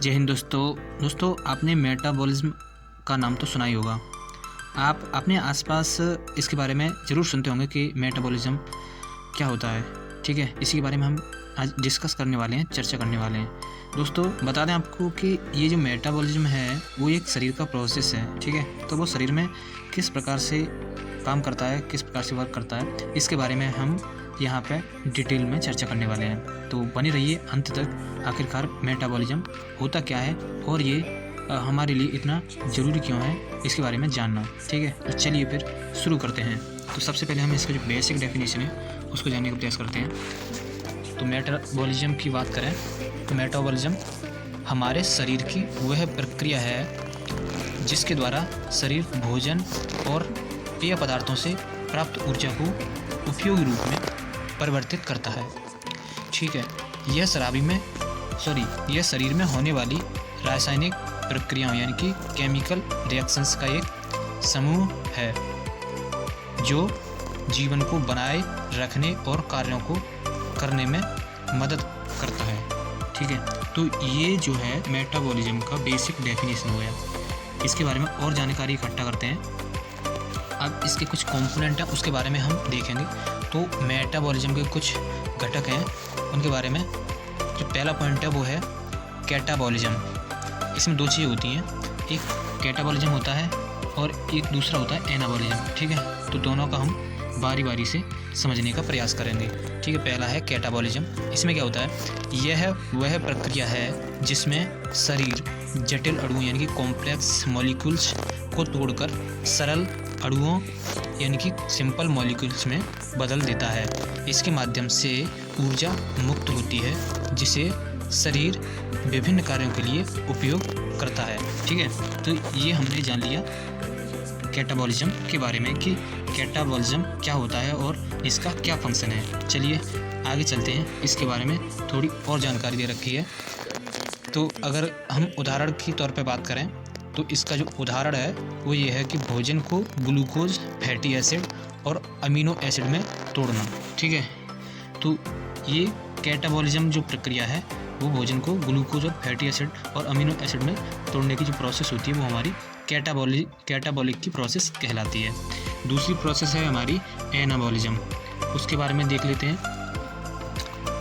जय हिंद दोस्तों आपने मेटाबॉलिज्म का नाम तो सुना ही होगा। आप अपने आसपास इसके बारे में ज़रूर सुनते होंगे कि मेटाबॉलिज्म क्या होता है। ठीक है, इसी के बारे में हम आज डिस्कस करने वाले हैं, चर्चा करने वाले हैं। दोस्तों बता दें आपको कि ये जो मेटाबॉलिज्म है वो एक शरीर का प्रोसेस है। ठीक है, तो वो शरीर में किस प्रकार से काम करता है, किस प्रकार से वर्क करता है, इसके बारे में हम यहाँ पे डिटेल में चर्चा करने वाले हैं। तो बने रहिए अंत तक। आखिरकार मेटाबॉलिज्म होता क्या है और ये हमारे लिए इतना ज़रूरी क्यों है, इसके बारे में जानना। ठीक है, तो चलिए फिर शुरू करते हैं। तो सबसे पहले हम इसका जो बेसिक डेफिनेशन है उसको जानने का प्रयास करते हैं। तो मेटाबॉलिज्म की बात करें तो मेटाबॉलिज्म हमारे शरीर की वह प्रक्रिया है जिसके द्वारा शरीर भोजन और पेय पदार्थों से प्राप्त ऊर्जा को उपयोगी रूप में परिवर्तित करता है। ठीक है, यह शरीर में होने वाली रासायनिक प्रक्रियाओं यानी कि केमिकल रिएक्शंस का एक समूह है जो जीवन को बनाए रखने और कार्यों को करने में मदद करता है। ठीक है, तो ये जो है मेटाबॉलिज्म का बेसिक डेफिनेशन हो गया। इसके बारे में और जानकारी इकट्ठा करते हैं। अब इसके कुछ कंपोनेंट हैं उसके बारे में हम देखेंगे। तो मेटाबॉलिज्म के कुछ घटक हैं उनके बारे में जो पहला पॉइंट है वो है कैटाबॉलिज्म। इसमें दो चीज़ें होती हैं, एक कैटाबॉलिज्म होता है और एक दूसरा होता है एनाबॉलिज्म। ठीक है, तो दोनों का हम बारी बारी से समझने का प्रयास करेंगे। ठीक है, पहला है कैटाबॉलिज्म। इसमें क्या होता है, यह वह प्रक्रिया है जिसमें शरीर जटिल अणुओं यानी कि कॉम्प्लेक्स मॉलिक्यूल्स को तोड़कर सरल अणुओं यानी कि सिंपल मॉलिक्यूल्स में बदल देता है। इसके माध्यम से ऊर्जा मुक्त होती है जिसे शरीर विभिन्न कार्यों के लिए उपयोग करता है। ठीक है, तो ये हमने जान लिया कैटाबॉलिज्म के बारे में कि कैटाबॉलिज्म क्या होता है और इसका क्या फंक्शन है। चलिए आगे चलते हैं, इसके बारे में थोड़ी और जानकारी दे रखी है। तो अगर हम उदाहरण के तौर पे बात करें तो इसका जो उदाहरण है वो ये है कि भोजन को ग्लूकोज, फैटी एसिड और अमीनो एसिड में तोड़ना। ठीक है, तो ये कैटाबॉलिज्म जो प्रक्रिया है वो भोजन को ग्लूकोज और फैटी एसिड और अमीनो एसिड में तोड़ने की जो प्रोसेस होती है वो हमारी कैटाबॉलिक की प्रोसेस कहलाती है। दूसरी प्रोसेस है हमारी एनाबॉलिज्म, उसके बारे में देख लेते हैं।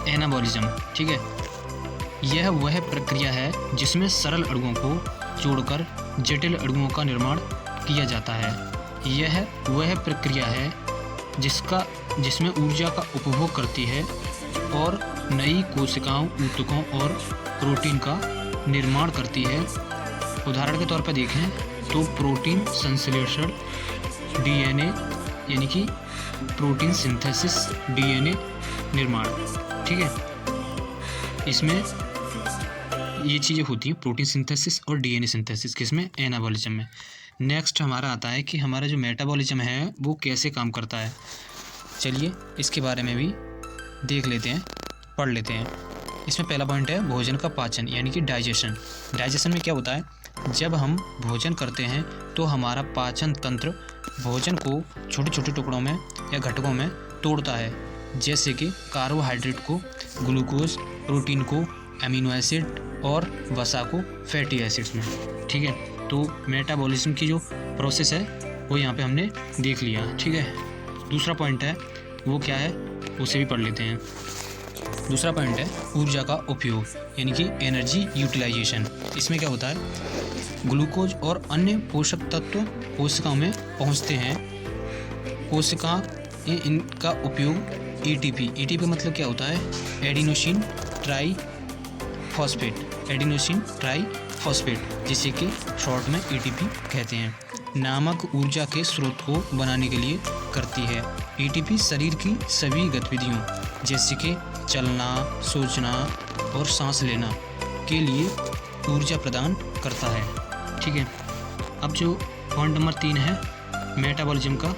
एनाबॉलिज्म, ठीक है, यह वह प्रक्रिया है जिसमें सरल अणुओं को जोड़कर जटिल अणुओं का निर्माण किया जाता है। यह वह प्रक्रिया है जिसमें ऊर्जा का उपभोग करती है और नई कोशिकाओं, ऊतकों और प्रोटीन का निर्माण करती है। उदाहरण के तौर पर देखें तो प्रोटीन संश्लेषण, डीएनए यानी कि प्रोटीन सिंथेसिस, डीएनए निर्माण। ठीक है, इसमें ये चीज़ें होती हैं, प्रोटीन सिंथेसिस और डीएनए सिंथेसिस, किसमें, एनाबॉलिज्म में। नेक्स्ट हमारा आता है कि हमारा जो मेटाबॉलिज्म है वो कैसे काम करता है। चलिए इसके बारे में भी देख लेते हैं, पढ़ लेते हैं। इसमें पहला पॉइंट है भोजन का पाचन यानी कि डाइजेशन। डाइजेशन में क्या होता है, जब हम भोजन करते हैं तो हमारा पाचन तंत्र भोजन को छोटे छोटे टुकड़ों में या घटकों में तोड़ता है, जैसे कि कार्बोहाइड्रेट को ग्लूकोज, प्रोटीन को अमीनो एसिड और वसा को फैटी एसिड्स में। ठीक है, तो मेटाबॉलिज्म की जो प्रोसेस है वो यहाँ पे हमने देख लिया। ठीक है, दूसरा पॉइंट है वो क्या है उसे भी पढ़ लेते हैं। दूसरा पॉइंट है ऊर्जा का उपयोग यानी कि एनर्जी यूटिलाइजेशन। इसमें क्या होता है, ग्लूकोज और अन्य पोषक तत्व कोशिकाओं में पहुँचते हैं। कोशिका इनका उपयोग एटीपी मतलब क्या होता है, एडिनोसिन ट्राईफॉस्फेट जिसे कि शॉर्ट में एटीपी कहते हैं, नामक ऊर्जा के स्रोत को बनाने के लिए करती है। एटीपी शरीर की सभी गतिविधियों जैसे कि चलना, सोचना और सांस लेना के लिए ऊर्जा प्रदान करता है। ठीक है, अब जो पॉइंट नंबर 3 है मेटाबॉलिज्म का,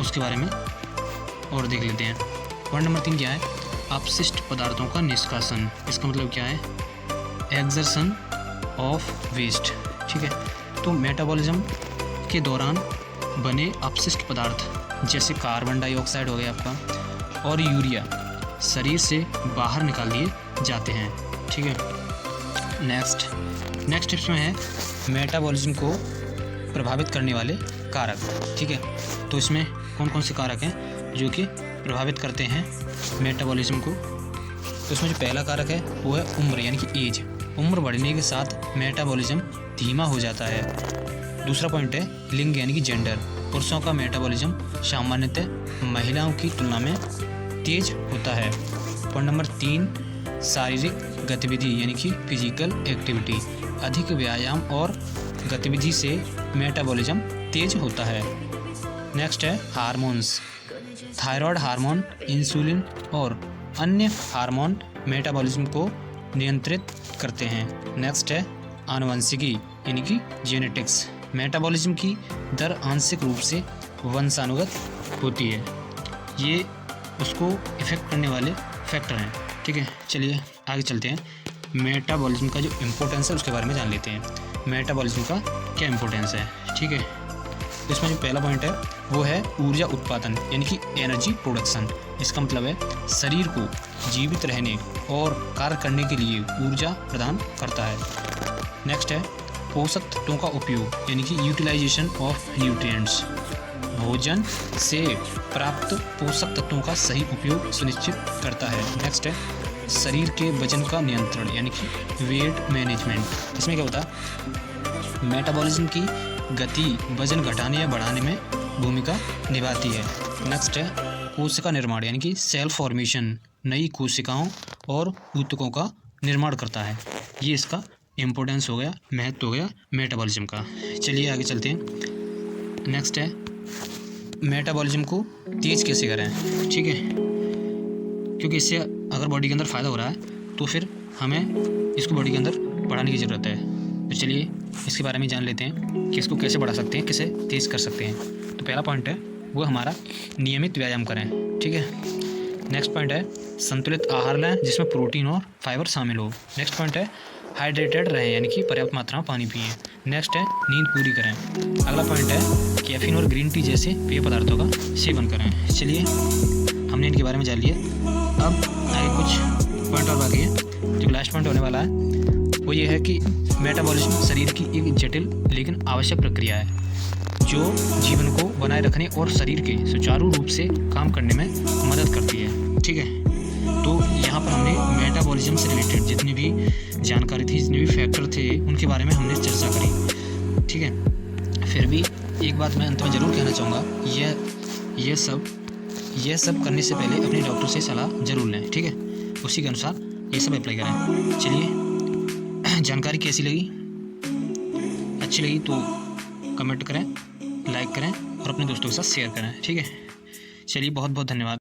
उसके बारे में और देख लेते हैं। पॉइंट नंबर 3 क्या है, अपशिष्ट पदार्थों का निष्कासन। इसका मतलब क्या है, एक्सर्शन ऑफ वेस्ट। ठीक है, तो मेटाबॉलिज्म के दौरान बने अपशिष्ट पदार्थ जैसे कार्बन डाइऑक्साइड हो गया आपका और यूरिया शरीर से बाहर निकाल दिए जाते हैं। ठीक है, नेक्स्ट इसमें है मेटाबॉलिज्म को प्रभावित करने वाले कारक। ठीक है, तो इसमें कौन कौन से कारक हैं जो कि प्रभावित करते हैं मेटाबॉलिज्म को। तो इसमें जो पहला कारक है वो है उम्र यानी कि एज। उम्र बढ़ने के साथ मेटाबॉलिज्म धीमा हो जाता है। दूसरा पॉइंट है लिंग यानी कि जेंडर। पुरुषों का मेटाबॉलिज्म सामान्यतः महिलाओं की तुलना में तेज होता है। पॉइंट नंबर 3 शारीरिक गतिविधि यानी कि फिजिकल एक्टिविटी। अधिक व्यायाम और गतिविधि से मेटाबॉलिज्म तेज होता है। नेक्स्ट है हार्मोन्स। थायराइड हार्मोन, इंसुलिन और अन्य हार्मोन मेटाबॉलिज्म को नियंत्रित करते हैं। नेक्स्ट है आनुवंशिकी यानी कि जेनेटिक्स। मेटाबॉलिज्म की दर आंशिक रूप से वंशानुगत होती है। ये उसको इफेक्ट करने वाले फैक्टर हैं। ठीक है, चलिए आगे चलते हैं। मेटाबॉलिज्म का जो इम्पोर्टेंस है उसके बारे में जान लेते हैं। मेटाबॉलिज्म का क्या इम्पोर्टेंस है। ठीक है, तो इसमें जो पहला पॉइंट है वो है ऊर्जा उत्पादन यानी कि एनर्जी प्रोडक्शन। इसका मतलब है शरीर को जीवित रहने और कार्य करने के लिए ऊर्जा प्रदान करता है। नेक्स्ट है पोषक तत्वों का उपयोग यानी कि यूटिलाइजेशन ऑफ न्यूट्रिएंट्स। भोजन से प्राप्त पोषक तत्वों का सही उपयोग सुनिश्चित करता है। नेक्स्ट है शरीर के वजन का नियंत्रण यानी कि वेट मैनेजमेंट। इसमें क्या होता है मेटाबॉलिज्म की गति वजन घटाने या बढ़ाने में भूमिका निभाती है। नेक्स्ट है कोशिका निर्माण यानी कि सेल फॉर्मेशन। नई कोशिकाओं और ऊतकों का निर्माण करता है। ये इसका इम्पोर्टेंस हो गया, महत्व हो गया मेटाबॉलिज्म का। चलिए आगे चलते हैं। नेक्स्ट है मेटाबॉलिज्म को तेज कैसे करें। ठीक है, क्योंकि इससे अगर बॉडी के अंदर फ़ायदा हो रहा है तो फिर हमें इसको बॉडी के अंदर बढ़ाने की ज़रूरत है। तो चलिए इसके बारे में जान लेते हैं कि इसको कैसे बढ़ा सकते हैं, कैसे तेज़ कर सकते हैं। तो पहला पॉइंट है वो हमारा नियमित व्यायाम करें। ठीक है, नेक्स्ट पॉइंट है संतुलित आहार लें जिसमें प्रोटीन और फाइबर शामिल हो। नेक्स्ट पॉइंट है हाइड्रेटेड रहें यानी कि पर्याप्त मात्रा में पानी पिएं। नेक्स्ट है नींद पूरी करें। अगला पॉइंट है कैफीन और ग्रीन टी जैसे पेय पदार्थों का सेवन करें। चलिए हमने इनके बारे में जान लिया। अब आगे कुछ पॉइंट और बाकी है। जो लास्ट पॉइंट होने वाला है वो ये है कि मेटाबॉलिज्म शरीर की एक जटिल लेकिन आवश्यक प्रक्रिया है जो जीवन को बनाए रखने और शरीर के सुचारू रूप से काम करने में मदद करती है। ठीक है, तो यहाँ पर हमने मेटाबॉलिज्म से रिलेटेड जितनी भी जानकारी थी, जितने भी फैक्टर थे, उनके बारे में हमने चर्चा करी। ठीक है, फिर भी एक बात मैं अंत में ज़रूर कहना चाहूँगा, यह सब करने से पहले अपने डॉक्टर से सलाह ज़रूर लें। ठीक है, उसी के अनुसार ये सब अप्लाई करें। चलिए जानकारी कैसी लगी, अच्छी लगी तो कमेंट करें, लाइक करें और अपने दोस्तों के साथ शेयर करें। ठीक है, चलिए बहुत बहुत धन्यवाद।